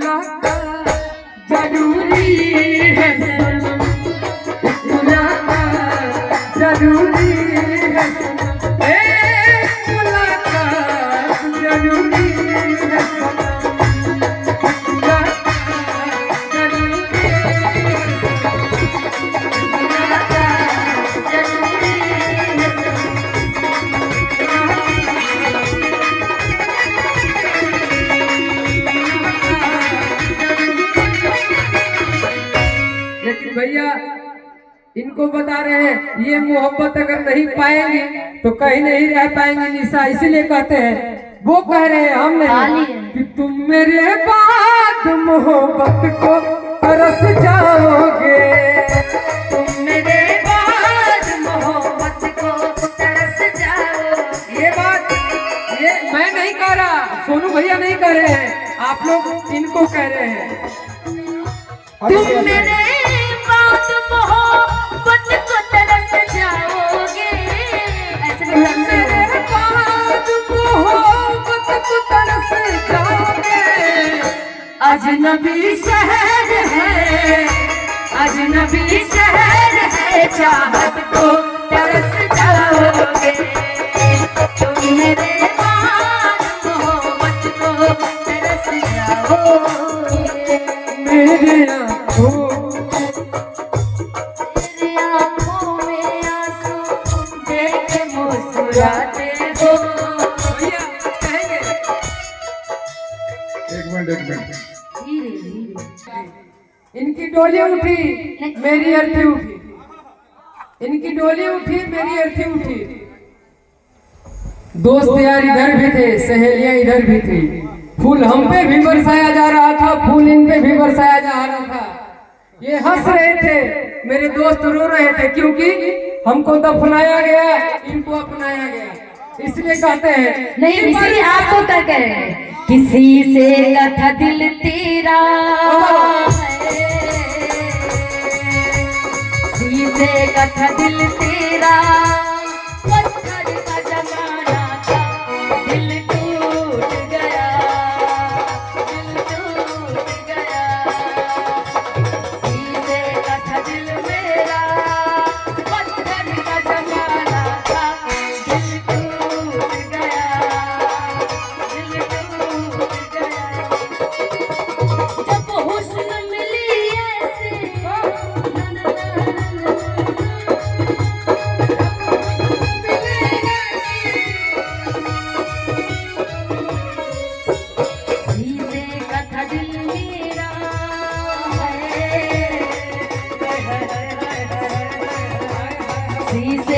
मुलाकात जरूरी है सनम, मुलाकात जरूरी है सनम, मुलाकात जरूरी है सनम, मुलाकात जरूरी है सनम, मुलाकात जरूरी है सनम। लेकिन भैया इनको बता रहे हैं ये मोहब्बत अगर नहीं पाएंगे तो कहीं नहीं रह पाएंगे निशा, इसलिए कहते हैं वो कह रहे हैं हम नहीं कि तुम मेरे बाद मोहब्बत को तरस जाओगे, तुम मेरे बाद मोहब्बत को तरस जाओगे। ये बात ये मैं नहीं कह रहा, सोनू भैया नहीं कह रहे हैं, आप लोग इनको कह रहे हैं। तुम मेरे बाद मोहब्बत को तरस जाओगे, मेरे बाद मोहब्बत को तरस जाओगे। अजनबी शहर है, अजनबी शहर है, चाहत को तरस जाओगे। तुम मेरे बाद मोहब्बत को तरस जाओगे। मेरे आँखों में आंसू देख मुस्कुराते हो। भैया कहेंगे एक मिनट धीरे धीरे इनकी डोली उठी मेरी अर्थी उठी, इनकी डोली उठी मेरी अर्थी उठी। दोस्त यार इधर भी थे, सहेलियां इधर भी थी, फूल हम पे भी बरसाया जा रहा था, फूल इन पे भी बरसाया जा रहा था। ये हंस रहे थे, मेरे दोस्त रो रहे थे, क्योंकि हमको दफनाया गया, इनको अपनाया गया। इसलिए कहते हैं नहीं, इसीलिए आपको क्या कह रहे हैं, किसी से कथा दिल तेरा है, किसी से कथा दिल तेरा, पत्थर का जमाना था, दिल टूट गया, दिल टूट गया। किसी से कथा दिल मेरा, पत्थर का जमाना था, दिल टूट गया, दिल टूट गया। जब हुस्न मिली ऐसे सीधे कथा दिल मेरा है, सीधे